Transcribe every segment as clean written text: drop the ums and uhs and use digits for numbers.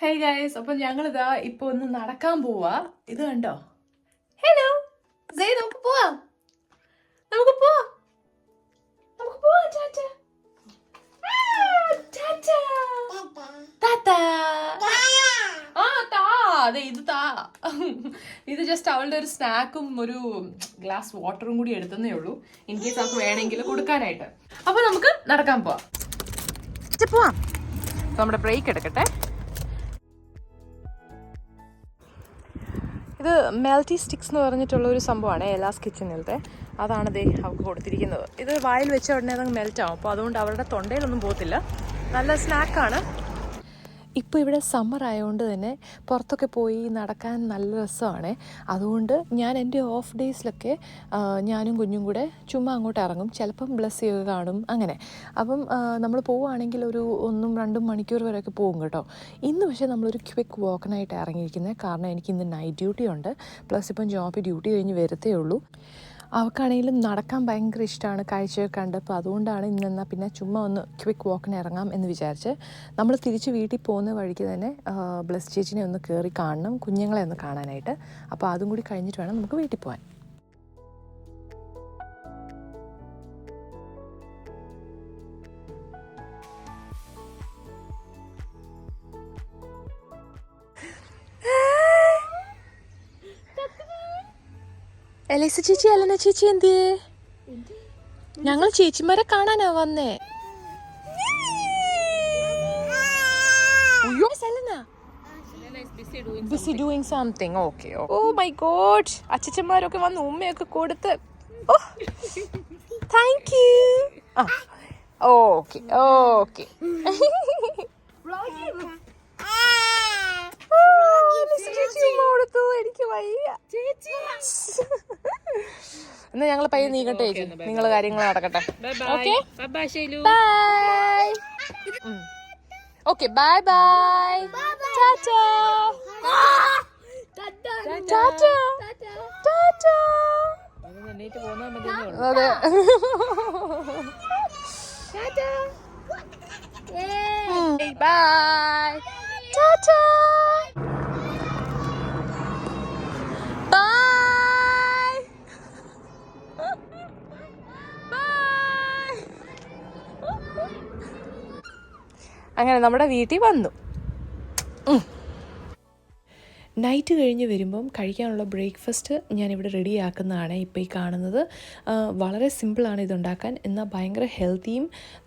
Hey guys, അപ്പൊ ഞങ്ങളിതാ ഇപ്പൊ ഒന്ന് നടക്കാൻ പോവാ. ഇത് കണ്ടോ? ഹലോ സെയ്, നമുക്ക് പോവാം, നമുക്ക് പോവാം, നമുക്ക് പോവാം. ടാറ്റ. ടാറ്റ. ടാറ്റ. ആ താ, അതെ ഇത് താ. ഇത് ജസ്റ്റ് അവളുടെ ഒരു സ്നാക്കും ഒരു ഗ്ലാസ് വാട്ടറും കൂടി എടുത്തതേ ഉള്ളൂ, ഇൻ കേസ് അവൾക്ക് വേണമെങ്കിൽ കൊടുക്കാനായിട്ട്. അപ്പൊ നമുക്ക് നടക്കാൻ പോവാം. പോവാം. നമ്മുടെ ബ്രേക്ക് എടുക്കട്ടെ. ഇത് മെൽറ്റി സ്റ്റിക്സ് എന്ന് പറഞ്ഞിട്ടുള്ള ഒരു സംഭവമാണ് എലാസ് കിച്ചണിലത്തെ. അതാണ് ദേ അവർക്ക് കൊടുത്തിരിക്കുന്നത്. ഇത് വായിൽ വെച്ച ഉടനെ അതങ്ങ് മെൽറ്റാവും, അപ്പോൾ അതുകൊണ്ട് അവരുടെ തൊണ്ടയിലൊന്നും പോകത്തില്ല. നല്ല സ്നാക്കാണ്. ഇപ്പോൾ ഇവിടെ സമ്മർ ആയതുകൊണ്ട് തന്നെ പുറത്തൊക്കെ പോയി നടക്കാൻ നല്ല രസമാണ്. അതുകൊണ്ട് ഞാൻ എൻ്റെ ഓഫ് ഡേയ്സിലൊക്കെ ഞാനും കുഞ്ഞും കൂടെ ചുമ്മാ അങ്ങോട്ട് ഇറങ്ങും. ചിലപ്പം ബ്ലസ് ചെയ്യുക കാണും അങ്ങനെ. അപ്പം നമ്മൾ പോവുകയാണെങ്കിൽ ഒരു 1-2 മണിക്കൂർ വരെയൊക്കെ പോകും കേട്ടോ. ഇന്ന് പക്ഷേ നമ്മളൊരു ക്വിക്ക് വാക്കിനായിട്ട് ഇറങ്ങിയിരിക്കുന്നത്. കാരണം എനിക്കിന്ന് നൈറ്റ് ഡ്യൂട്ടി ഉണ്ട്, പ്ലസ് ഇപ്പം ജോബ് ഡ്യൂട്ടി കഴിഞ്ഞ് വരത്തേ ഉള്ളൂ. അവൾക്കാണെങ്കിലും നടക്കാൻ ഭയങ്കര ഇഷ്ടമാണ്, കാഴ്ചയൊക്കെ കണ്ട്. അപ്പോൾ അതുകൊണ്ടാണ് ഇന്നെന്നാൽ പിന്നെ ചുമ്മാ ഒന്ന് ക്വിക്ക് വാക്കിന് ഇറങ്ങാം എന്ന് വിചാരിച്ച് നമ്മൾ തിരിച്ച് വീട്ടിൽ പോകുന്ന വഴിക്ക് തന്നെ ബ്ലസ് ചേച്ചിനെ ഒന്ന് കയറി കാണണം, കുഞ്ഞുങ്ങളെ ഒന്ന് കാണാനായിട്ട്. അപ്പോൾ അതും കൂടി കഴിഞ്ഞിട്ട് വേണം നമുക്ക് വീട്ടിൽ പോകാൻ. എലൈസ ചേച്ചി, അലന ചേച്ചി എന്തിയേ? ഞങ്ങൾ ചേച്ചിമാരെ കാണാനാ വന്നേ. Busy doing something. Okay. Oh my God. അച്ഛച്ചന്മാരൊക്കെ വന്ന് ഉമ്മയൊക്കെ കൊടുത്ത്. Thank you. Okay. Okay. എനിക്ക് വയ്യ എന്നാ ഞങ്ങൾ പയ്യെ നീങ്ങട്ടെ ചേച്ചി, നിങ്ങൾ കാര്യങ്ങൾ നടക്കട്ടെ. Okay bye. Okay bye bye. Tata. Tata. Tata. അതെ. ബൈ. ടാറ്റ. അങ്ങനെ നമ്മുടെ വീട്ടിൽ വന്നു. നൈറ്റ് കഴിഞ്ഞ് വരുമ്പം കഴിക്കാനുള്ള ബ്രേക്ക്ഫാസ്റ്റ് ഞാനിവിടെ റെഡിയാക്കുന്നതാണ് ഇപ്പോൾ ഈ കാണുന്നത്. വളരെ സിമ്പിളാണ് ഇതുണ്ടാക്കാൻ, എന്നാൽ ഭയങ്കര ഹെൽത്തിയും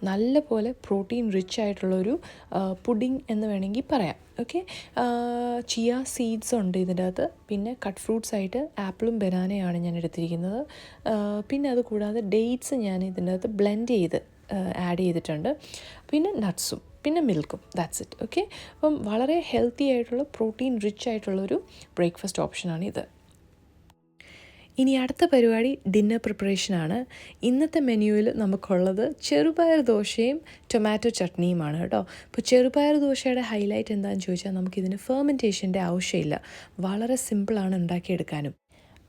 നല്ല പോലെ പ്രോട്ടീൻ റിച്ച് ആയിട്ടുള്ളൊരു പുഡിംഗ് എന്ന് വേണമെങ്കിൽ പറയാം. ഓക്കെ, ചിയ സീഡ്സ് ഉണ്ട് ഇതിൻ്റെ അകത്ത്, പിന്നെ കട്ട് ഫ്രൂട്ട്സ് ആയിട്ട് ആപ്പിളും ബനാനയാണ് ഞാൻ എടുത്തിരിക്കുന്നത്. പിന്നെ അത് കൂടാതെ ഡേറ്റ്സ് ഞാൻ ഇതിൻ്റെ അകത്ത് ബ്ലെൻഡ് ചെയ്ത് ആഡ് ചെയ്തിട്ടുണ്ട്, പിന്നെ നട്ട്സും പിന്നെ മിൽക്കും. That's it. ഓക്കെ, അപ്പം വളരെ ഹെൽത്തി ആയിട്ടുള്ള പ്രോട്ടീൻ റിച്ച് ആയിട്ടുള്ളൊരു ബ്രേക്ക്ഫാസ്റ്റ് ഓപ്ഷനാണ് ഇത്. ഇനി അടുത്ത പരിപാടി ഡിന്നർ പ്രിപ്പറേഷനാണ്. ഇന്നത്തെ മെനുവിൽ നമുക്കുള്ളത് ചെറുപയർ ദോശയും ടൊമാറ്റോ ചട്നിയുമാണ് കേട്ടോ. അപ്പോൾ ചെറുപയർ ദോശയുടെ ഹൈലൈറ്റ് എന്താണെന്ന് ചോദിച്ചാൽ നമുക്കിതിന് ഫെർമെൻറ്റേഷൻ്റെ ആവശ്യമില്ല, വളരെ സിമ്പിളാണ് ഉണ്ടാക്കിയെടുക്കാനും.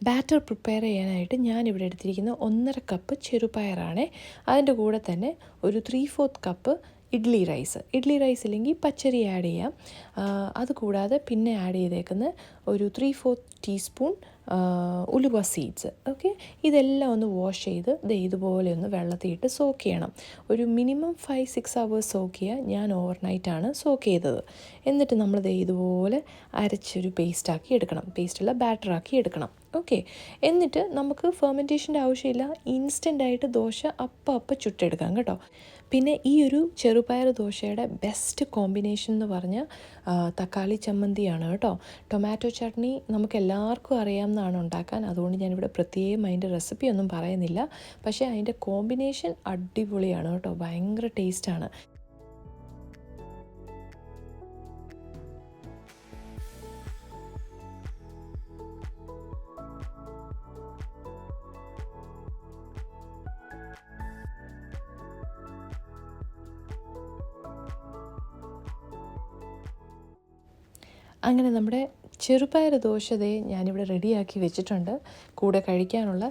ബാറ്റർ പ്രിപ്പയർ ചെയ്യാനായിട്ട് ഞാനിവിടെ എടുത്തിരിക്കുന്ന 1.5 കപ്പ് ചെറുപയറാണ്. അതിൻ്റെ കൂടെ തന്നെ ഒരു 3/4 കപ്പ് ഇഡ്ലി റൈസ് ഇല്ലെങ്കിൽ പച്ചരി ആഡ് ചെയ്യാം. അതുകൂടാതെ പിന്നെ ആഡ് ചെയ്തേക്കുന്ന ഒരു 3/4 ടീസ്പൂൺ ഉലുവ സീഡ്സ്. ഓക്കെ, ഇതെല്ലാം ഒന്ന് വാഷ് ചെയ്ത് ഇതുപോലെ ഒന്ന് വെള്ളത്തിയിട്ട് സോക്ക് ചെയ്യണം. ഒരു മിനിമം 5-6 hours സോക്ക് ചെയ്യുക. ഞാൻ ഓവർനൈറ്റാണ് സോക്ക് ചെയ്തത്. എന്നിട്ട് നമ്മൾ ഇതുപോലെ അരച്ചൊരു പേസ്റ്റാക്കി എടുക്കണം, പേസ്റ്റല്ല ബാറ്ററാക്കി എടുക്കണം. ഓക്കെ, എന്നിട്ട് നമുക്ക് ഫെർമെൻറ്റേഷൻ്റെ ആവശ്യമില്ല, ഇൻസ്റ്റൻ്റായിട്ട് ദോശ അപ്പം ചുട്ടെടുക്കാം കേട്ടോ. പിന്നെ ഈ ഒരു ചെറുപയർ ദോശയുടെ ബെസ്റ്റ് കോമ്പിനേഷൻ എന്ന് പറഞ്ഞാൽ തക്കാളി ചമ്മന്തിയാണ് കേട്ടോ. ടൊമാറ്റോ ചട്നി നമുക്ക് എല്ലാവർക്കും അറിയാവുന്നതാണ് ഉണ്ടാക്കാൻ, അതുകൊണ്ട് ഞാനിവിടെ പ്രത്യേകം അതിൻ്റെ റെസിപ്പി ഒന്നും പറയുന്നില്ല. പക്ഷേ അതിൻ്റെ കോമ്പിനേഷൻ അടിപൊളിയാണ് കേട്ടോ, ഭയങ്കര ടേസ്റ്റാണ്. അങ്ങനെ നമ്മുടെ ചെറുപയർ ദോശ ഞാനിവിടെ റെഡിയാക്കി വെച്ചിട്ടുണ്ട്. കൂടെ കഴിക്കാനുള്ള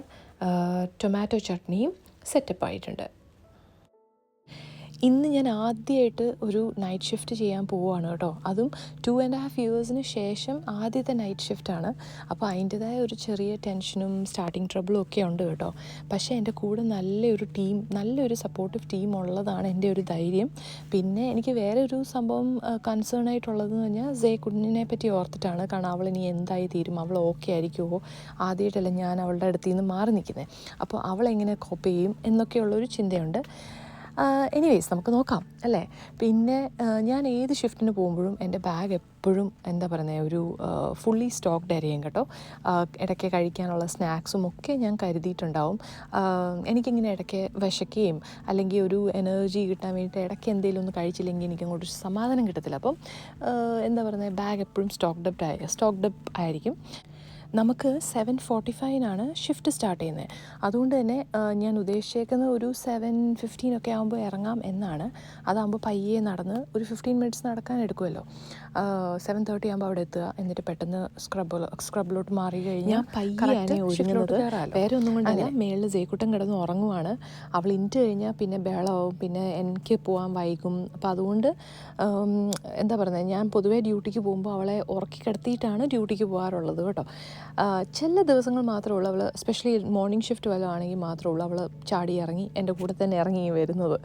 ടൊമാറ്റോ ചട്നിയും സെറ്റപ്പായിട്ടുണ്ട്. ഇന്ന് ഞാൻ ആദ്യമായിട്ട് ഒരു നൈറ്റ് ഷിഫ്റ്റ് ചെയ്യാൻ പോവുകയാണ് കേട്ടോ. അതും 2.5 ഇയേഴ്സിന് ശേഷം ആദ്യത്തെ നൈറ്റ് ഷിഫ്റ്റാണ്. അപ്പോൾ അതിൻ്റേതായ ഒരു ചെറിയ ടെൻഷനും സ്റ്റാർട്ടിങ് ട്രബിളും ഒക്കെ ഉണ്ട് കേട്ടോ. പക്ഷേ എൻ്റെ കൂടെ നല്ലൊരു സപ്പോർട്ടീവ് ടീം ഉള്ളതാണ് എൻ്റെ ഒരു ധൈര്യം. പിന്നെ എനിക്ക് വേറെ ഒരു സംഭവം കൺസേൺ ആയിട്ടുള്ളതെന്ന് പറഞ്ഞാൽ കുഞ്ഞിനെ പറ്റി ഓർത്തിട്ടാണ്. കാരണം അവളിനി എന്തായി തീരും, അവൾ ഓക്കെ ആയിരിക്കുമോ, ആദ്യമായിട്ടല്ല ഞാൻ അവളുടെ അടുത്ത് നിന്ന് മാറി നിൽക്കുന്നത്. അപ്പോൾ അവളെങ്ങനെ കോപ്പ് ചെയ്യും എന്നൊക്കെയുള്ളൊരു ചിന്തയുണ്ട്. എനിവേയ്സ് നമുക്ക് നോക്കാം അല്ലേ. പിന്നെ ഞാൻ ഏത് ഷിഫ്റ്റിന് പോകുമ്പോഴും എൻ്റെ ബാഗ് എപ്പോഴും എന്താ പറയുന്നത്, ഒരു ഫുള്ളി സ്റ്റോക്ക്ഡ് ആയിരിക്കും കേട്ടോ. ഇടയ്ക്ക് കഴിക്കാനുള്ള സ്നാക്സും ഒക്കെ ഞാൻ കരുതിയിട്ടുണ്ടാവും. എനിക്കിങ്ങനെ ഇടയ്ക്ക് വിശക്കുകയും അല്ലെങ്കിൽ ഒരു എനർജി കിട്ടാൻ വേണ്ടിയിട്ട് ഇടയ്ക്ക് എന്തെങ്കിലും ഒന്ന് കഴിച്ചില്ലെങ്കിൽ എനിക്കങ്ങോട്ട് സമാധാനം കിട്ടത്തില്ല. അപ്പം എന്താ പറയുന്നത്, ബാഗ് എപ്പോഴും സ്റ്റോക്ക്ഡ് അപ്പ് ആയിരിക്കും. നമുക്ക് 7:45 ഷിഫ്റ്റ് സ്റ്റാർട്ട് ചെയ്യുന്നത്. അതുകൊണ്ട് തന്നെ ഞാൻ ഉദ്ദേശിച്ചേക്കുന്ന ഒരു 7:15 ആകുമ്പോൾ ഇറങ്ങാം എന്നാണ്. അതാകുമ്പോൾ പയ്യെ നടന്ന് ഒരു 15 മിനിറ്റ്സ് നടക്കാൻ എടുക്കുമല്ലോ. 7:30 ആകുമ്പോൾ അവിടെ എത്തുക, എന്നിട്ട് പെട്ടെന്ന് സ്ക്രബിലോട്ട് മാറി കഴിഞ്ഞാൽ പയ്യാണ് ഒഴുകുന്നത്. വേറെ ഒന്നും കൊണ്ടല്ല, മേളിൽ ജയ്ക്കുട്ടൻ കിടന്ന് ഉറങ്ങുവാണ്. അവൾ ഇൻറ്റ് കഴിഞ്ഞാൽ പിന്നെ ബഹളമാവും, പിന്നെ എനിക്ക് പോകാൻ വൈകും. അപ്പോൾ അതുകൊണ്ട് എന്താ പറയുന്നത്, ഞാൻ പൊതുവേ ഡ്യൂട്ടിക്ക് പോകുമ്പോൾ അവളെ ഉറക്കി കിടത്തിയിട്ടാണ് ഡ്യൂട്ടിക്ക് പോകാറുള്ളത് കേട്ടോ. ചില ദിവസങ്ങൾ മാത്രമേ ഉള്ളൂ അവൾ, എസ്പെഷ്യലി മോർണിംഗ് ഷിഫ്റ്റ് വല്ലതും ആണെങ്കിൽ മാത്രമേ ഉള്ളൂ അവൾ ചാടി ഇറങ്ങി എൻ്റെ കൂടെ തന്നെ ഇറങ്ങി വരുന്നത്.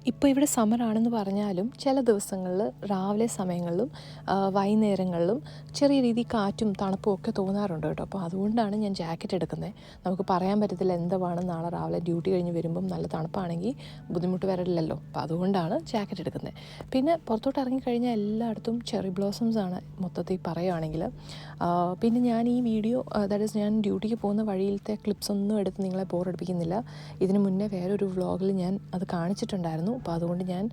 ഇപ്പോൾ ഇവിടെ സമ്മറാണെന്ന് പറഞ്ഞാലും ചില ദിവസങ്ങളിൽ രാവിലെ സമയങ്ങളിലും വൈകുന്നേരങ്ങളിലും ചെറിയ രീതിയിൽ കാറ്റും തണുപ്പും ഒക്കെ തോന്നാറുണ്ട് കേട്ടോ. അപ്പോൾ അതുകൊണ്ടാണ് ഞാൻ ജാക്കറ്റ് എടുക്കുന്നത്. നമുക്ക് പറയാൻ പറ്റത്തില്ല എന്തുവാണ്, നാളെ രാവിലെ ഡ്യൂട്ടി കഴിഞ്ഞ് വരുമ്പം നല്ല തണുപ്പാണെങ്കിൽ ബുദ്ധിമുട്ട് വരില്ലല്ലോ. അപ്പോൾ അതുകൊണ്ടാണ് ജാക്കറ്റ് എടുക്കുന്നത്. പിന്നെ പുറത്തോട്ട് ഇറങ്ങിക്കഴിഞ്ഞാൽ എല്ലായിടത്തും ചെറി ബ്ലോസംസ് ആണ് മൊത്തത്തിൽ പറയുകയാണെങ്കിൽ. പിന്നെ ഞാൻ ഈ വീഡിയോ ഞാൻ ഡ്യൂട്ടിക്ക് പോകുന്ന വഴിയിലത്തെ ക്ലിപ്സ് ഒന്നും എടുത്ത് നിങ്ങളെ ബോറടിപ്പിക്കുന്നില്ല. ഇതിന് മുന്നേ വേറൊരു വ്ളോഗിൽ ഞാൻ അത് കാണിച്ചിട്ടുണ്ടായിരുന്നു. അപ്പോൾ അതുകൊണ്ട് ഞാൻ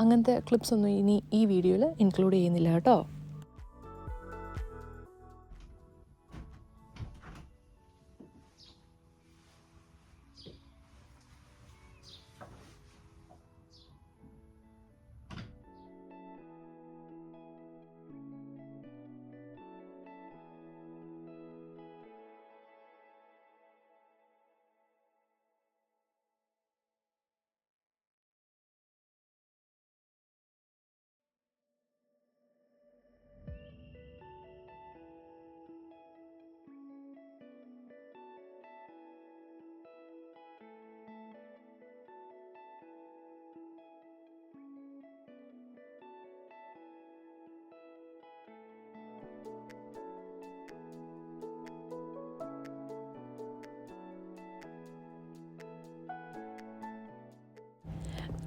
അങ്ങനത്തെ ക്ലിപ്സ് ഒന്നും ഇനി ഈ വീഡിയോയിൽ ഇൻക്ലൂഡ് ചെയ്യുന്നില്ല കേട്ടോ.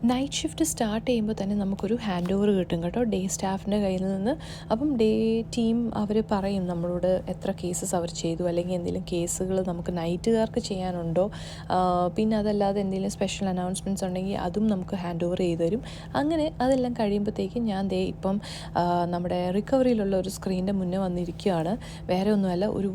നൈറ്റ് ഷിഫ്റ്റ് സ്റ്റാർട്ട് ചെയ്യുമ്പോൾ തന്നെ നമുക്കൊരു ഹാൻഡ് ഓവർ കിട്ടും കേട്ടോ, ഡേ സ്റ്റാഫിൻ്റെ കയ്യിൽ നിന്ന്. അപ്പം ഡേ ടീം അവർ പറയും നമ്മളോട് എത്ര കേസസ് അവർ ചെയ്തു, അല്ലെങ്കിൽ എന്തെങ്കിലും കേസുകൾ നമുക്ക് നൈറ്റുകാർക്ക് ചെയ്യാനുണ്ടോ, പിന്നെ അതല്ലാതെ എന്തെങ്കിലും സ്പെഷ്യൽ അനൗൺസ്മെൻറ്റ്സ് ഉണ്ടെങ്കിൽ അതും നമുക്ക് ഹാൻഡ് ഓവർ ചെയ്ത് തരും. അങ്ങനെ അതെല്ലാം കഴിയുമ്പോഴത്തേക്കും ഞാൻ ഇപ്പം നമ്മുടെ റിക്കവറിയിലുള്ള ഒരു സ്ക്രീനിൻ്റെ മുന്നേ വന്നിരിക്കുകയാണ്. വേറെ ഒന്നുമല്ല, ഒരു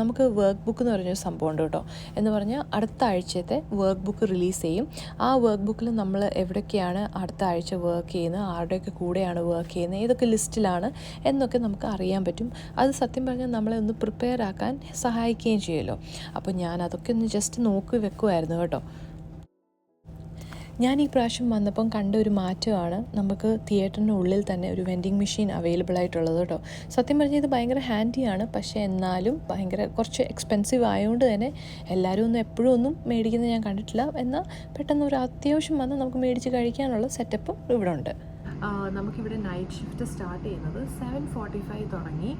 നമുക്ക് വർക്ക് ബുക്ക് എന്ന് പറഞ്ഞൊരു സംഭവമുണ്ട് കേട്ടോ. എന്ന് പറഞ്ഞാൽ അടുത്ത ആഴ്ചത്തെ വർക്ക് ബുക്ക് റിലീസ് ചെയ്യും. ആ വർക്ക് ബുക്കിൽ നമ്മൾ എവിടെയൊക്കെയാണ് അടുത്ത ആഴ്ച വർക്ക് ചെയ്യുന്നത്, ആരുടെയൊക്കെ കൂടെയാണ് വർക്ക് ചെയ്യുന്നത്, ഏതൊക്കെ ലിസ്റ്റിലാണ് എന്നൊക്കെ നമുക്ക് അറിയാൻ പറ്റും. അത് സത്യം പറഞ്ഞാൽ നമ്മളെ ഒന്ന് പ്രിപ്പയർ ആക്കാൻ സഹായിക്കുകയും ചെയ്യുമല്ലോ. അപ്പോൾ ഞാൻ അതൊക്കെ ഒന്ന് ജസ്റ്റ് നോക്കി വെക്കുമായിരുന്നു കേട്ടോ. ഞാൻ ഈ പ്രാവശ്യം വന്നപ്പം കണ്ട ഒരു മാറ്റമാണ് നമുക്ക് തിയേറ്ററിൻ്റെ ഉള്ളിൽ തന്നെ ഒരു വെൻഡിങ് മെഷീൻ അവൈലബിൾ ആയിട്ടുള്ളത് കേട്ടോ. സത്യം പറഞ്ഞാൽ ഇത് ഭയങ്കര ഹാൻഡിയാണ്, പക്ഷേ എന്നാലും കുറച്ച് എക്സ്പെൻസീവ് ആയതുകൊണ്ട് തന്നെ എല്ലാവരും എപ്പോഴും ഒന്നും മേടിക്കുന്നത് ഞാൻ കണ്ടിട്ടില്ല. എന്നാൽ പെട്ടെന്ന് ഒരു അത്യാവശ്യം വന്ന് നമുക്ക് മേടിച്ച് കഴിക്കാനുള്ള സെറ്റപ്പും ഇവിടെ ഉണ്ട്. നമുക്കിവിടെ നൈറ്റ് ഷിഫ്റ്റ് സ്റ്റാർട്ട് ചെയ്യുന്നത് 7:45 തുടങ്ങി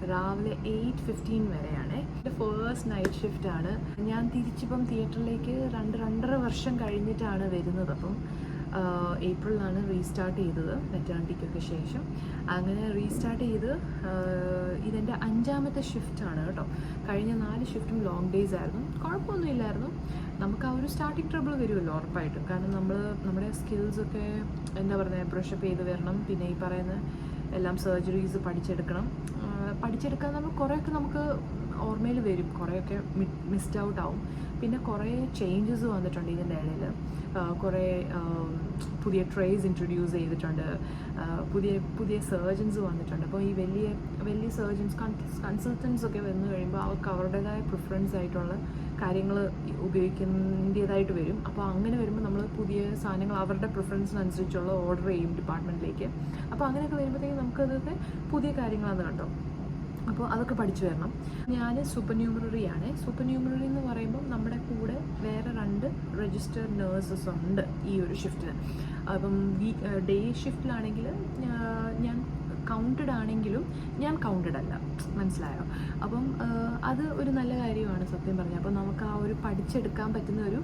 രാവിലെ 8:15 വരെയാണ്. എൻ്റെ ഫസ്റ്റ് നൈറ്റ് ഷിഫ്റ്റാണ്. ഞാൻ തിരിച്ചിപ്പം തിയേറ്ററിലേക്ക് 2.5 വർഷം കഴിഞ്ഞിട്ടാണ് വരുന്നത്. അപ്പം ഏപ്രിലാണ് റീസ്റ്റാർട്ട് ചെയ്തത്, മെറ്റേണിറ്റിക്കൊക്കെ ശേഷം. അങ്ങനെ റീസ്റ്റാർട്ട് ചെയ്ത് ഇതെൻ്റെ 5ാമത്തെ ഷിഫ്റ്റാണ് കേട്ടോ. കഴിഞ്ഞ 4 ഷിഫ്റ്റും ലോങ് ഡേയ്സ് ആയിരുന്നു, കുഴപ്പമൊന്നുമില്ലായിരുന്നു. നമുക്ക് ആ ഒരു സ്റ്റാർട്ടിങ് ട്രബിൾ വരുമല്ലോ ഉറപ്പായിട്ടും. കാരണം നമ്മുടെ സ്കിൽസൊക്കെ എന്താ പറയുക, ബ്രഷപ്പ് ചെയ്ത് വരണം. പിന്നെ ഈ പറയുന്ന എല്ലാം സർജറീസ് പഠിച്ചെടുക്കാൻ നമ്മൾ കുറേയൊക്കെ നമുക്ക് ഓർമ്മയിൽ വരും, കുറേയൊക്കെ മിസ്ഡ് ഔട്ട് ആവും. പിന്നെ കുറേ ചേഞ്ചസ് വന്നിട്ടുണ്ട് ഇതിൻ്റെ ഇടയിൽ. കുറേ പുതിയ ട്രേസ് ഇൻട്രൊഡ്യൂസ് ചെയ്തിട്ടുണ്ട്, പുതിയ സർജൻസ് വന്നിട്ടുണ്ട്. അപ്പോൾ ഈ വലിയ സർജൻസ് കൺസൾട്ടൻസ് ഒക്കെ വന്നു കഴിയുമ്പോൾ അവർക്ക് അവരുടേതായ പ്രിഫറൻസ് ആയിട്ടുള്ള കാര്യങ്ങൾ ഉപയോഗിക്കേണ്ടതായിട്ട് വരും. അപ്പോൾ അങ്ങനെ വരുമ്പോൾ നമ്മൾ പുതിയ സാധനങ്ങൾ അവരുടെ പ്രിഫറൻസിനനുസരിച്ചുള്ള ഓർഡർ ചെയ്യും ഡിപ്പാർട്ട്മെൻറ്റിലേക്ക്. അപ്പോൾ അങ്ങനെയൊക്കെ വരുമ്പോഴത്തേക്കും നമുക്കതൊക്കെ പുതിയ കാര്യങ്ങളാണ് കണ്ടോ. അപ്പോൾ അതൊക്കെ പഠിച്ചു വരണം. ഞാൻ സൂപ്പർ ന്യൂമററി ആണ്. സൂപ്പർ ന്യൂമററി എന്ന് പറയുമ്പം നമ്മുടെ കൂടെ വേറെ 2 രജിസ്റ്റേർഡ് നേഴ്സസ് ഉണ്ട് ഈ ഒരു ഷിഫ്റ്റിന്. അപ്പം ഡേ ഷിഫ്റ്റിലാണെങ്കിൽ ഞാൻ കൗണ്ടഡ് ആണെങ്കിലും ഞാൻ കൗണ്ടഡ് അല്ല, മനസ്സിലായോ? അപ്പം അത് ഒരു നല്ല കാര്യമാണ് സത്യം പറഞ്ഞാൽ. അപ്പോൾ നമുക്ക് ആ ഒരു പഠിച്ചെടുക്കാൻ പറ്റുന്ന ഒരു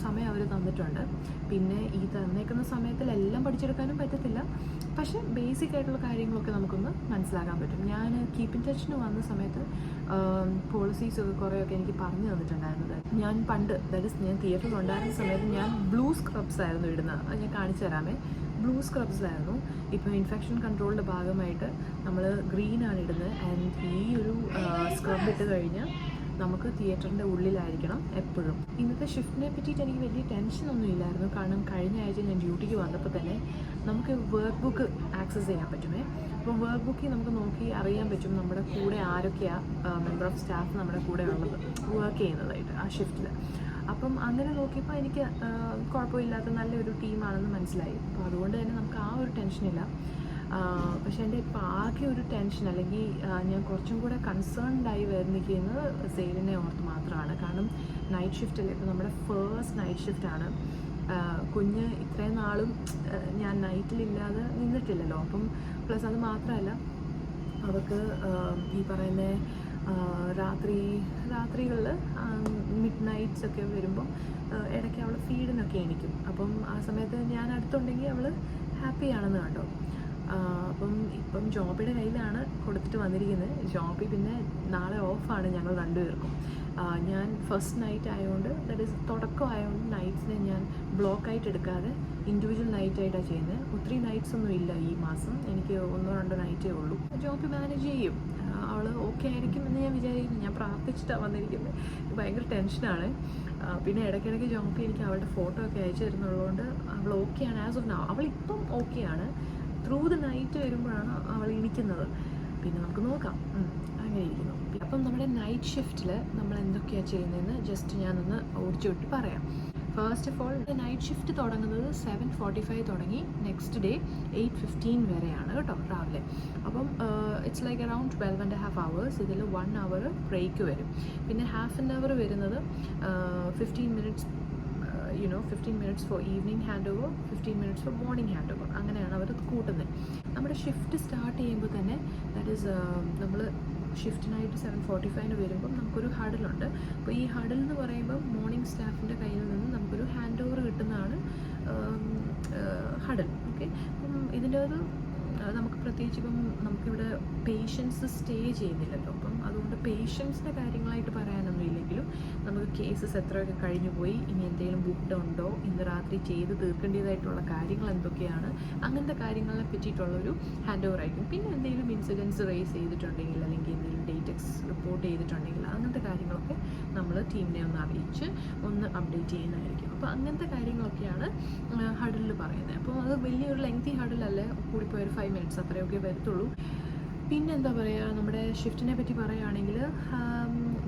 സമയം അവർ തന്നിട്ടുണ്ട്. പിന്നെ ഈ തന്നേക്കുന്ന സമയത്തിൽ എല്ലാം പഠിച്ചെടുക്കാനും പറ്റത്തില്ല, പക്ഷേ ബേസിക് ആയിട്ടുള്ള കാര്യങ്ങളൊക്കെ നമുക്കൊന്ന് മനസ്സിലാക്കാൻ പറ്റും. ഞാൻ കീപ്പ് ഇൻ ടച്ചിന് വന്ന സമയത്ത് പോളിസീസൊക്കെ കുറേയൊക്കെ എനിക്ക് പറഞ്ഞു തന്നിട്ടുണ്ടായിരുന്നത്. ഞാൻ പണ്ട്, ദാറ്റ് ഇസ് ഞാൻ തിയേറ്ററിൽ ഉണ്ടായിരുന്ന സമയത്ത് ഞാൻ ബ്ലൂ സ്ക്രബ്സ് ആയിരുന്നു ഇടുന്നത്. അത് ഞാൻ കാണിച്ചു തരാമേ. ബ്ലൂ സ്ക്രബ്സ് ആയിരുന്നു. ഇപ്പോൾ ഇൻഫെക്ഷൻ കൺട്രോളിൻ്റെ ഭാഗമായിട്ട് നമ്മൾ ഗ്രീനാണ് ഇടുന്നത്. ആൻഡ് ഈ ഒരു സ്ക്രബ് ഇട്ട് കഴിഞ്ഞാൽ നമുക്ക് തിയേറ്ററിൻ്റെ ഉള്ളിലായിരിക്കണം എപ്പോഴും. ഇന്നത്തെ ഷിഫ്റ്റിനെ പറ്റിയിട്ട് എനിക്ക് വലിയ ടെൻഷനൊന്നും ഇല്ലായിരുന്നു. കാരണം കഴിഞ്ഞ ആഴ്ച ഞാൻ ഡ്യൂട്ടിക്ക് വന്നപ്പോൾ തന്നെ നമുക്ക് വർക്ക് ബുക്ക് ആക്സസ് ചെയ്യാൻ പറ്റുമേ. അപ്പോൾ വർക്ക് ബുക്കിൽ നമുക്ക് നോക്കി അറിയാൻ പറ്റും നമ്മുടെ കൂടെ ആരൊക്കെയാണ് മെമ്പർ ഓഫ് സ്റ്റാഫ് നമ്മുടെ കൂടെ ഉള്ളത് വർക്ക് ചെയ്യുന്നതായിട്ട് ആ ഷിഫ്റ്റിൽ. അപ്പം അങ്ങനെ നോക്കിയപ്പോൾ എനിക്ക് കുഴപ്പമില്ലാത്ത നല്ലൊരു ടീമാണെന്ന് മനസ്സിലായി. അപ്പോൾ അതുകൊണ്ട് തന്നെ നമുക്ക് ആ ഒരു ടെൻഷനില്ല. പക്ഷേ എൻ്റെ ഇപ്പോൾ ആകെ ഒരു ടെൻഷൻ, അല്ലെങ്കിൽ ഞാൻ കുറച്ചും കൂടെ കൺസേൺഡായി വരുന്നിരിക്കുന്നത് സെയിലിനെ ഓർത്ത് മാത്രമാണ്. കാരണം നൈറ്റ് ഷിഫ്റ്റല്ലേ, ഇപ്പോൾ നമ്മുടെ ഫേസ്റ്റ് നൈറ്റ് ഷിഫ്റ്റാണ്. കുഞ്ഞ് ഇത്രയും നാളും ഞാൻ നൈറ്റിലില്ലാതെ നിന്നിട്ടില്ലല്ലോ. അപ്പം പ്ലസ് അത് മാത്രമല്ല, അവർക്ക് ഈ പറയുന്ന രാത്രികളിൽ മിഡ് നൈറ്റ്സ് ഒക്കെ വരുമ്പോൾ ഇടയ്ക്ക് അവൾ ഫീഡിനൊക്കെ എണീക്കും. അപ്പം ആ സമയത്ത് ഞാൻ അടുത്തുണ്ടെങ്കിൽ അവൾ ഹാപ്പിയാണെന്ന് കണ്ടോ. ഇപ്പം ജോബിയുടെ കയ്യിലാണ് കൊടുത്തിട്ട് വന്നിരിക്കുന്നത്. ജോബി പിന്നെ നാളെ ഓഫാണ് ഞങ്ങൾ 2 പേർക്കും. ഞാൻ ഫസ്റ്റ് നൈറ്റ് ആയതുകൊണ്ട്, ദാറ്റ് ഈസ് തുടക്കം ആയതുകൊണ്ട് നൈറ്റ്സിനെ ഞാൻ ബ്ലോക്കായിട്ട് എടുക്കാതെ ഇൻഡിവിജ്വൽ നൈറ്റായിട്ടാണ് ചെയ്യുന്നത്. ഒത്തിരി നൈറ്റ്സ് ഒന്നും ഇല്ല ഈ മാസം, എനിക്ക് 1-2 നൈറ്റേ ഉള്ളൂ. ജോബി മാനേജ് ചെയ്യും, അവൾ ഓക്കെ ആയിരിക്കും എന്ന് ഞാൻ വിചാരിക്കുന്നു. ഞാൻ പ്രാർത്ഥിച്ചിട്ടാണ് വന്നിരിക്കുന്നത്. ഭയങ്കര ടെൻഷനാണ്. പിന്നെ ഇടയ്ക്കിടയ്ക്ക് ജോബി എനിക്ക് അവളുടെ ഫോട്ടോ ഒക്കെ അയച്ചു തരുന്നുള്ളതുകൊണ്ട് അവൾ ഓക്കെയാണ്. ആസ് ഓഫ് നൗ അവളിപ്പം ഓക്കെയാണ്. ത്രൂ ദ നൈറ്റ് വരുമ്പോഴാണ് അവൾ ഇരിക്കുന്നത്. പിന്നെ നമുക്ക് നോക്കാം, അങ്ങനെ ഇരിക്കുന്നു. അപ്പം നമ്മുടെ നൈറ്റ് ഷിഫ്റ്റിൽ നമ്മൾ എന്തൊക്കെയാണ് ചെയ്യുന്നതെന്ന് ജസ്റ്റ് ഞാനൊന്ന് ഓടിച്ചു വിട്ട് പറയാം. First of all, night shift തുടങ്ങുന്നത് 7:45 തുടങ്ങി നെക്സ്റ്റ് ഡേ 8:15 വരെയാണ് കേട്ടോ, രാവിലെ. അപ്പം ഇറ്റ്സ് ലൈക്ക് അറൗണ്ട് 12.5 hours. ഇതിൽ 1 hour ബ്രേക്ക് വരും. പിന്നെ ഹാഫ് ആൻ അവർ വരുന്നത് 15 minutes 15 minutes for evening handover, 15 minutes for morning handover. അങ്ങനെയാണ് അവർ കൂട്ടുന്നത്. നമ്മുടെ ഷിഫ്റ്റ് സ്റ്റാർട്ട് ചെയ്യുമ്പോൾ തന്നെ, ദാറ്റ് ഈസ് നമ്മൾ ഷിഫ്റ്റിനായിട്ട് 7:45 വരുമ്പം നമുക്കൊരു ഹഡിലുണ്ട്. അപ്പോൾ ഈ ഹഡിൽ എന്ന് പറയുമ്പം മോർണിംഗ് സ്റ്റാഫിൻ്റെ കയ്യിൽ നിന്ന് നമുക്കൊരു ഹാൻഡ് ഓവർ കിട്ടുന്നതാണ് ഹഡിൽ. ഓക്കെ, അപ്പം ഇതിൻ്റെ അത് നമുക്ക് പ്രത്യേകിച്ച് ഇപ്പം നമുക്കിവിടെ പേഷ്യൻസ് സ്റ്റേ ചെയ്യുന്നില്ലല്ലോ. അപ്പം അതുകൊണ്ട് പേഷ്യൻസിൻ്റെ കാര്യങ്ങളായിട്ട് പറയാനൊന്നും ഇല്ലെങ്കിലും നമുക്ക് കേസസ് എത്രയൊക്കെ കഴിഞ്ഞു പോയി, ഇനി എന്തെങ്കിലും ബുക്ക്ഡ് ഉണ്ടോ, ഇന്ന് രാത്രി ചെയ്ത് തീർക്കേണ്ടതായിട്ടുള്ള കാര്യങ്ങൾ എന്തൊക്കെയാണ്, അങ്ങനത്തെ കാര്യങ്ങളെ പറ്റിയിട്ടുള്ളൊരു ഹാൻഡ് ഓവർ ആയിരിക്കും. പിന്നെ എന്തെങ്കിലും ഇൻസിഡൻസ് റേസ് ചെയ്തിട്ടുണ്ടെങ്കിൽ, അല്ലെങ്കിൽ എന്തെങ്കിലും ഡേറ്റക്സ് റിപ്പോർട്ട് ചെയ്തിട്ടുണ്ടെങ്കിൽ, അങ്ങനത്തെ കാര്യങ്ങളൊക്കെ നമ്മൾ ടീമിനെ ഒന്ന് അറിയിച്ച് ഒന്ന് അപ്ഡേറ്റ് ചെയ്യുന്നതായിരിക്കും. അപ്പോൾ അങ്ങനത്തെ കാര്യങ്ങളൊക്കെയാണ് ഹഡിൽ പറയുന്നത്. അപ്പോൾ അത് വലിയൊരു ലെങ്തി ഹഡിലല്ല, കൂടിപ്പോയി ഒരു 5 minutes അത്രയൊക്കെ വരത്തുള്ളൂ. പിന്നെ എന്താ പറയുക, നമ്മുടെ ഷിഫ്റ്റിനെ പറ്റി പറയുകയാണെങ്കിൽ,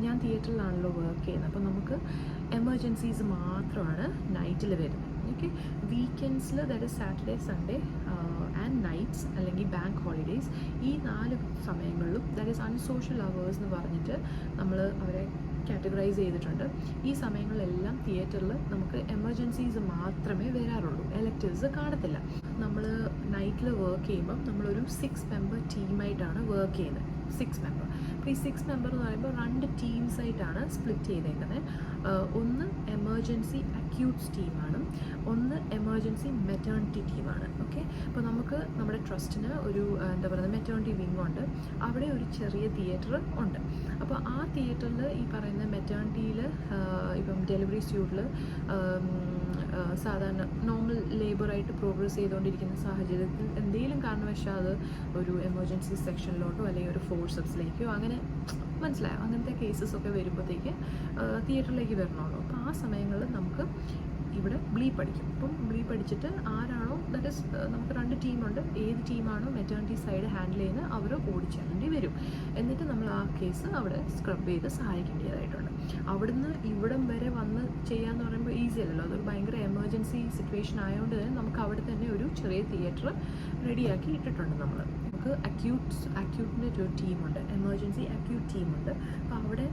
ഞാൻ തിയേറ്ററിലാണല്ലോ വർക്ക് ചെയ്യുന്നത്. അപ്പോൾ നമുക്ക് എമർജൻസീസ് മാത്രമാണ് നൈറ്റിൽ വരുന്നത്. ഓക്കെ, വീക്കെൻഡ്സിൽ, that is Saturday, Sunday and nights, അല്ലെങ്കിൽ ബാങ്ക് ഹോളിഡേയ്സ്, ഈ 4 സമയങ്ങളിലും, ദാറ്റ് ഈസ് അൺസോഷ്യൽ അവേഴ്സ് എന്ന് പറഞ്ഞിട്ട് നമ്മൾ അവരെ കാറ്റഗറൈസ് ചെയ്തിട്ടുണ്ട്. ഈ സമയങ്ങളിലെല്ലാം തിയേറ്ററിൽ നമുക്ക് എമർജൻസീസ് മാത്രമേ വരാറുള്ളൂ, എലക്റ്റീവ്സ് കാണത്തില്ല. നമ്മൾ നൈറ്റിൽ വർക്ക് ചെയ്യുമ്പം നമ്മളൊരു 6 member ടീമായിട്ടാണ് വർക്ക് ചെയ്യുന്നത്. 6 member. അപ്പോൾ ഈ 6 member എന്ന് പറയുമ്പോൾ 2 ടീംസായിട്ടാണ് സ്പ്ലിറ്റ് ചെയ്തേക്കുന്നത്. ഒന്ന് എമർജൻസി അക്യൂട്ട്സ് ടീമാണ്, ഒന്ന് എമർജൻസി മെറ്റേണിറ്റി ടീമാണ്. ഓക്കെ, അപ്പോൾ നമുക്ക് നമ്മുടെ ട്രസ്റ്റിന് ഒരു എന്താ പറയുക മെറ്റേണിറ്റി വിങ് ഉണ്ട്. അവിടെ ഒരു ചെറിയ തിയേറ്റർ ഉണ്ട്. അപ്പോൾ ആ തിയേറ്ററിൽ ഈ പറയുന്ന മെറ്റേണിറ്റിയിൽ ഇപ്പം ഡെലിവറി സ്യൂട്ടിൽ സാധാരണ നോർമൽ ലേബറായിട്ട് പ്രോഗ്രസ് ചെയ്തുകൊണ്ടിരിക്കുന്ന സാഹചര്യത്തിൽ എന്തെങ്കിലും കാരണവശാൽ അത് ഒരു എമർജൻസി സെക്ഷനിലോട്ടോ അല്ലെങ്കിൽ ഒരു ഫോഴ്സപ്സിലേക്കോ അങ്ങനെ മനസ്സിലായോ, അങ്ങനത്തെ കേസസൊക്കെ വരുമ്പോഴത്തേക്ക് തിയേറ്ററിലേക്ക് വരണമല്ലോ. അപ്പോൾ ആ സമയങ്ങളിൽ നമുക്ക് ഇവിടെ ബ്ലീപ്പ് അടിക്കും. അപ്പം ബ്ലീപ്പ് അടിച്ചിട്ട് ആരാണോ, ദാറ്റ് ഇസ് നമുക്ക് 2 ടീമുണ്ട്, ഏത് ടീമാണോ മെറ്റേണിറ്റി സൈഡ് ഹാൻഡിൽ ചെയ്യുന്നത് അവർ ഓടിച്ചേരേണ്ടി വരും. എന്നിട്ട് നമ്മൾ ആ കേസ് അവിടെ സ്ക്രബ് ചെയ്ത് സഹായിക്കേണ്ടതായിട്ടുണ്ട്. അവിടുന്ന് ഇവിടം വരെ വന്ന് ചെയ്യാന്ന് പറയുമ്പോൾ ഈസി അല്ലല്ലോ, അതൊരു ഭയങ്കര എമർജൻസി സിറ്റുവേഷൻ ആയതുകൊണ്ട് തന്നെ നമുക്ക് അവിടെ തന്നെ ഒരു ചെറിയ തിയേറ്റർ റെഡിയാക്കി ഇട്ടിട്ടുണ്ട്. നമുക്ക് അക്യൂട്ടിൻ്റെ ഒരു ടീമുണ്ട്, എമർജൻസി അക്യൂട്ട് ടീമുണ്ട്. അപ്പോൾ അവിടെ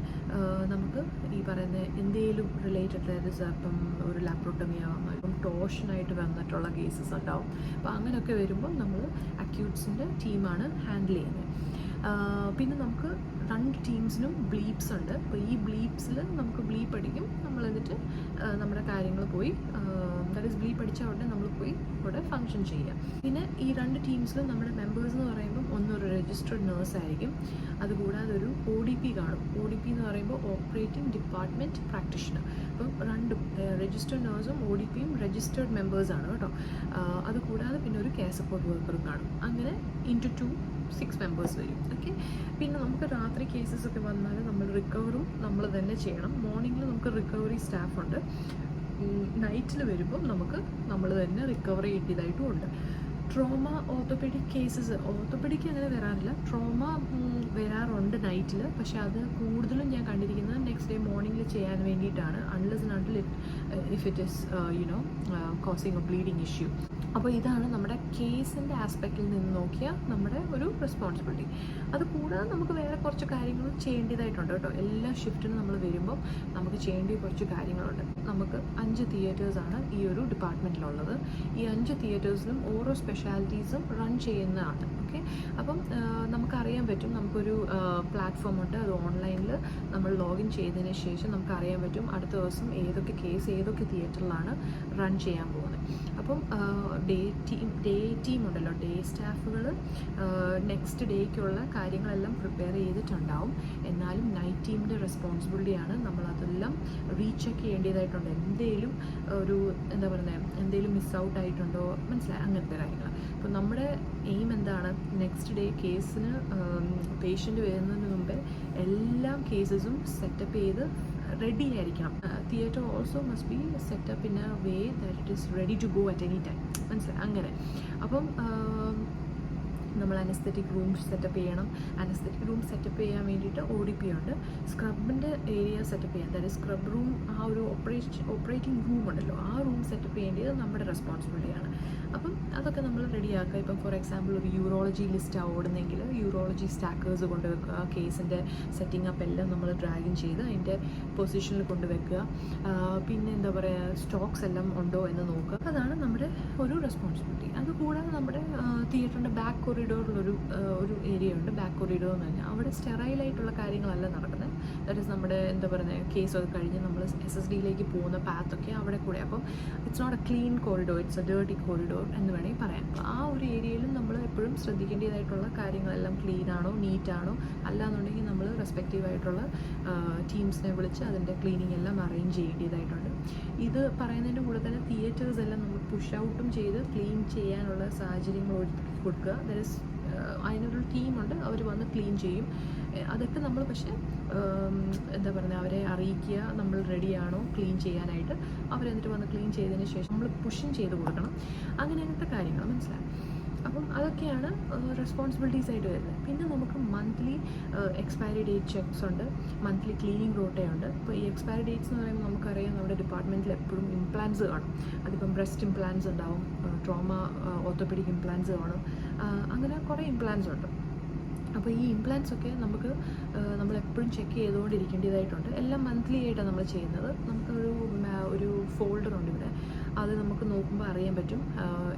നമുക്ക് ഈ പറയുന്ന എന്തെങ്കിലും റിലേറ്റഡ്, അതായത് ഇപ്പം ഒരു ലാപ്രോട്ടമി ആവാം, ഇപ്പം ടോഷനായിട്ട് വന്നിട്ടുള്ള കേസസ് ഉണ്ടാവും. അപ്പോൾ അങ്ങനെയൊക്കെ വരുമ്പോൾ നമ്മൾ അക്യൂട്ട്സിൻ്റെ ടീമാണ് ഹാൻഡിൽ ചെയ്യുന്നത്. പിന്നെ നമുക്ക് 2 ടീംസിനും ബ്ലീപ്സ് ഉണ്ട്. അപ്പോൾ ഈ ബ്ലീപ്സിൽ നമുക്ക് ബ്ലീപ്പ് അടിക്കും, നമ്മൾ എന്നിട്ട് നമ്മുടെ കാര്യങ്ങൾ പോയി, ദാറ്റ് ഈസ് ബ്ലീപ്പ് അടിച്ച ഉടനെ നമ്മൾ പോയി ഇവിടെ ഫങ്ഷൻ ചെയ്യാം. പിന്നെ ഈ 2 ടീംസിലും നമ്മുടെ മെമ്പേഴ്സ് എന്ന് പറയുമ്പം ഒന്നൊരു രജിസ്റ്റേർഡ് നേഴ്സ് ആയിരിക്കും, അതുകൂടാതെ ഒരു ODP കാണും. ODP എന്ന് പറയുമ്പോൾ ഓപ്പറേറ്റിംഗ് ഡിപ്പാർട്ട്മെൻറ്റ് പ്രാക്ടീഷണർ. അപ്പം 2 രജിസ്റ്റേർഡ് നേഴ്സും ODPയും രജിസ്റ്റേർഡ് മെമ്പേഴ്സാണ് കേട്ടോ. അതുകൂടാതെ പിന്നെ ഒരു കെയർ സപ്പോർട്ട് വർക്കറും കാണും. അങ്ങനെ ഇൻറ്റു 2 6 മെമ്പേഴ്സ് വരും. ഓക്കെ. പിന്നെ നമുക്ക് രാത്രി കേസസ് ഒക്കെ വന്നാൽ നമ്മൾ റിക്കവറും നമ്മൾ തന്നെ ചെയ്യണം. മോർണിംഗിൽ നമുക്ക് റിക്കവറി സ്റ്റാഫുണ്ട്, നൈറ്റിൽ വരുമ്പം നമ്മൾ തന്നെ റിക്കവർ ചെയ്യേണ്ടതായിട്ടും ഉണ്ട്. ട്രോമ ഓർത്തോപെഡിക് കേസസ്, ഓർത്തോപെഡിക്ക് അങ്ങനെ വരാറില്ല, ട്രോമ വരാറുണ്ട് നൈറ്റിൽ. പക്ഷേ അത് കൂടുതലും ഞാൻ കണ്ടിരിക്കുന്നത് നെക്സ്റ്റ് ഡേ മോർണിംഗിൽ ചെയ്യാൻ വേണ്ടിയിട്ടാണ്, unless and until if it is causing A bleeding issue. അപ്പോൾ ഇതാണ് നമ്മുടെ കേസിൻ്റെ ആസ്പെക്റ്റിൽ നിന്ന് നോക്കിയാൽ നമ്മുടെ ഒരു റെസ്പോൺസിബിലിറ്റി. അതുകൂടാതെ നമുക്ക് വേറെ കുറച്ച് കാര്യങ്ങൾ ചെയ്യേണ്ടതായിട്ടുണ്ട് കേട്ടോ. എല്ലാ ഷിഫ്റ്റിനും നമ്മൾ വരുമ്പോൾ നമുക്ക് ചെയ്യേണ്ട കുറച്ച് കാര്യങ്ങളുണ്ട്. നമുക്ക് 5 തിയേറ്റേഴ്സാണ് ഈ ഒരു ഡിപ്പാർട്ട്മെൻറ്റിലുള്ളത്. ഈ 5 തിയേറ്റേഴ്സിലും ഓരോ സ്പെഷ്യാലിറ്റീസും റൺ ചെയ്യുന്നതാണ്. ഓക്കെ. അപ്പം നമുക്കറിയാൻ പറ്റും, നമുക്കൊരു പ്ലാറ്റ്ഫോമുണ്ട്, അത് ഓൺലൈനിൽ നമ്മൾ ലോഗിൻ ചെയ്തതിന് ശേഷം നമുക്കറിയാൻ പറ്റും അടുത്ത ദിവസം ഏതൊക്കെ കേസ് ഏതൊക്കെ തിയേറ്ററിലാണ് റൺ ചെയ്യാൻ പോകുന്നത്. അപ്പം ഡേ ടീം ഉണ്ടല്ലോ, ഡേ സ്റ്റാഫുകൾ നെക്സ്റ്റ് ഡേക്കുള്ള കാര്യങ്ങളെല്ലാം പ്രിപ്പയർ ചെയ്തിട്ടുണ്ടാവും. എന്നാലും നൈറ്റ് ടീമിൻ്റെ റെസ്പോൺസിബിലിറ്റിയാണ് നമ്മളതെല്ലാം റീചെക്ക് ചെയ്യേണ്ടതായിട്ടുണ്ട്. എന്തെങ്കിലും ഒരു എന്താ പറയുന്നത്, എന്തെങ്കിലും മിസ് ഔട്ട് ആയിട്ടുണ്ടോ, മനസ്സിലായി, അങ്ങനത്തെ കാര്യങ്ങൾ. അപ്പോൾ നമ്മുടെ എയിം എന്താണ്, നെക്സ്റ്റ് ഡേ കേസിന് പേഷ്യൻ്റ് വരുന്നതിന് മുമ്പേ എല്ലാ കേസസും സെറ്റപ്പ് ചെയ്ത് റെഡി ആയിരിക്കണം. Theatre also must be set up in a way that it is ready to go at any time, മനസ്സിലായി, അങ്ങനെ. അപ്പം നമ്മൾ അനസ്തെറ്റിക് റൂം സെറ്റപ്പ് ചെയ്യണം. അനസ്തെറ്റിക് റൂം സെറ്റപ്പ് ചെയ്യാൻ വേണ്ടിയിട്ട് ODP ഉണ്ട്. സ്ക്രബിൻ്റെ ഏരിയ സെറ്റപ്പ് ചെയ്യാൻ, അതായത് സ്ക്രബ് റൂം, ആ ഒരു ഓപ്പറേറ്റിംഗ് റൂം ഉണ്ടല്ലോ, ആ റൂം സെറ്റപ്പ് ചെയ്യേണ്ടത് നമ്മുടെ റെസ്പോൺസിബിലിറ്റിയാണ്. അപ്പം അതൊക്കെ നമ്മൾ റെഡിയാക്കുക. ഇപ്പം ഫോർ എക്സാമ്പിൾ ഒരു യൂറോളജി ലിസ്റ്റ് ഓടുന്നെങ്കിൽ യൂറോളജി സ്റ്റാക്കേഴ്സ് കൊണ്ടുവെക്കുക, കേസിൻ്റെ സെറ്റിംഗ് അപ്പ് എല്ലാം നമ്മൾ ഡ്രാഗിൻ ചെയ്ത് അതിൻ്റെ പൊസിഷനിൽ കൊണ്ടുവെക്കുക. പിന്നെ എന്താ പറയുക, സ്റ്റോക്സ് എല്ലാം ഉണ്ടോ എന്ന് നോക്കുക. അതാണ് നമ്മുടെ ഒരു റെസ്പോൺസിബിലിറ്റി. അതുകൂടാതെ നമ്മുടെ തിയേറ്ററിൻ്റെ ബാക്ക് കൊറിഡോറിലൊരു ഏരിയ ഉണ്ട്. ബാക്ക് കൊറിഡോർ എന്ന് പറഞ്ഞാൽ അവിടെ സ്റ്റെറൈലായിട്ടുള്ള കാര്യങ്ങളല്ല നടക്കുന്നത്. ദാറ്റ് ഈസ് നമ്മുടെ എന്താ പറയുന്നത്, കേസ് ഒക്കെ കഴിഞ്ഞ് നമ്മൾ SSDയിലേക്ക് പോകുന്ന പാത്തൊക്കെ അവിടെ കൂടെ. അപ്പം it's not a clean corridor, it's a dirty corridor എന്ന് വേണമെങ്കിൽ പറയാം. അപ്പോൾ ആ ഒരു ഏരിയയിലും നമ്മൾ എപ്പോഴും ശ്രദ്ധിക്കേണ്ടതായിട്ടുള്ള കാര്യങ്ങളെല്ലാം ക്ലീൻ ആണോ, നീറ്റാണോ, അല്ലാന്നുണ്ടെങ്കിൽ നമ്മൾ റെസ്പെക്റ്റീവായിട്ടുള്ള ടീംസിനെ വിളിച്ച് അതിൻ്റെ ക്ലീനിങ് എല്ലാം അറേഞ്ച് ചെയ്യേണ്ടതായിട്ടുണ്ട്. ഇത് പറയുന്നതിൻ്റെ കൂടെ തന്നെ തിയേറ്റേഴ്സ് എല്ലാം നമ്മൾ പുഷ് ഔട്ടും ചെയ്ത് ക്ലീൻ ചെയ്യാനുള്ള സാഹചര്യങ്ങൾ ഒരുക്കി കൊടുക്കുക. ദാറ്റ് ഈസ് അതിനൊരു ടീമുണ്ട്, അവർ വന്ന് ക്ലീൻ ചെയ്യും. അതൊക്കെ നമ്മൾ പക്ഷേ എന്താ പറയുക, അവരെ അറിയിക്കുക നമ്മൾ റെഡിയാണോ ക്ലീൻ ചെയ്യാനായിട്ട്. അവരെന്നിട്ട് വന്ന് ക്ലീൻ ചെയ്തതിന് ശേഷം നമ്മൾ പുഷും ചെയ്ത് കൊടുക്കണം. അങ്ങനത്തെ കാര്യങ്ങൾ മനസ്സിലായി. അപ്പം അതൊക്കെയാണ് റെസ്പോൺസിബിലിറ്റീസ് ആയിട്ട് വരുന്നത്. പിന്നെ നമുക്ക് മന്ത്ലി എക്സ്പയറി ഡേറ്റ് ചെക്സ് ഉണ്ട്, മന്ത്ലി ക്ലീനിങ് റോട്ടയുണ്ട്. ഇപ്പോൾ ഈ എക്സ്പയറി ഡേറ്റ്സ് എന്ന് പറയുമ്പോൾ നമുക്കറിയാം നമ്മുടെ ഡിപ്പാർട്ട്മെൻറ്റിൽ എപ്പോഴും ഇംപ്ലാൻസ് കാണും. അതിപ്പം ബ്രസ്റ്റ് ഇംപ്ലാൻസ് ഉണ്ടാവും, ട്രോമ ഓർത്തോപെഡിക് ഇംപ്ലാൻസ് കാണും, അങ്ങനെ കുറേ ഇംപ്ലാൻസ് ഉണ്ട്. അപ്പോൾ ഈ ഇംപ്ലാൻസ് ഒക്കെ നമുക്ക് നമ്മളെപ്പോഴും ചെക്ക് ചെയ്തുകൊണ്ടിരിക്കേണ്ടതായിട്ടുണ്ട്. എല്ലാം മന്ത്ലി ആയിട്ടാണ് നമ്മൾ ചെയ്യുന്നത്. നമുക്കൊരു ഫോൾഡറുണ്ട് ഇവിടെ, അത് നമുക്ക് നോക്കുമ്പോൾ അറിയാൻ പറ്റും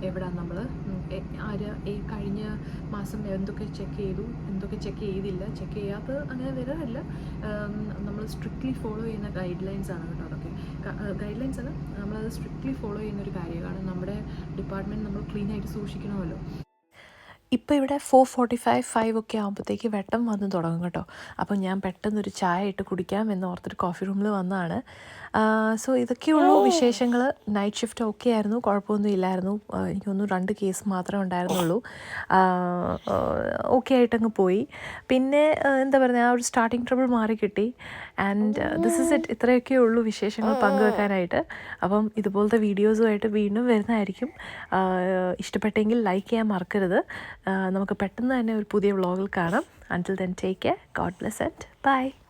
എവിടെയാണ് നമ്മൾ കഴിഞ്ഞ മാസം എന്തൊക്കെ ചെക്ക് ചെയ്തു, എന്തൊക്കെ ചെക്ക് ചെയ്തില്ല. ചെക്ക് ചെയ്യാത്തത് അങ്ങനെ വരാറില്ല. നമ്മൾ സ്ട്രിക്ട്ലി ഫോളോ ചെയ്യുന്ന ഗൈഡ് ലൈൻസ് ആണ് കേട്ടോ. അതൊക്കെ ഗൈഡ് ലൈൻസ് ആണ്, നമ്മളത് സ്ട്രിക്ട്ലി ഫോളോ ചെയ്യുന്നൊരു കാര്യമാണ്. നമ്മുടെ ഡിപ്പാർട്ട്മെൻറ്റ് നമ്മൾ ക്ലീനായിട്ട് സൂക്ഷിക്കണമല്ലോ. ഇപ്പോൾ ഇവിടെ 4:45 5 ഒക്കെ ആകുമ്പോഴത്തേക്ക് വെട്ടം വന്ന് തുടങ്ങും കേട്ടോ. അപ്പോൾ ഞാൻ പെട്ടെന്നൊരു ചായ ഇട്ട് കുടിക്കാം എന്ന് ഓർത്തൊരു കോഫി റൂമിൽ വന്നതാണ്. സോ ഇതൊക്കെയുള്ളൂ വിശേഷങ്ങൾ. നൈറ്റ് ഷിഫ്റ്റ് ഓക്കെ ആയിരുന്നു, കുഴപ്പമൊന്നും ഇല്ലായിരുന്നു. എനിക്ക് തോന്നുന്നു 2 കേസ് മാത്രമേ ഉണ്ടായിരുന്നുള്ളൂ. ഓക്കെ ആയിട്ടങ്ങ് പോയി. പിന്നെ എന്താ പറയുക, ആ ഒരു സ്റ്റാർട്ടിങ് ട്രബിൾ മാറി കിട്ടി. And this is it. ഇത്രയൊക്കെ ഉള്ളൂ വിശേഷങ്ങൾ പങ്കുവെക്കാനായിട്ട്. അപ്പം ഇതുപോലത്തെ വീഡിയോസുമായിട്ട് വീണ്ടും വരുന്നതായിരിക്കും. ഇഷ്ടപ്പെട്ടെങ്കിൽ ലൈക്ക് ചെയ്യാൻ മറക്കരുത്. നമുക്ക് പെട്ടെന്ന് തന്നെ ഒരു പുതിയ വ്ളോഗിൽ കാണാം. Until then, take care. God bless and bye.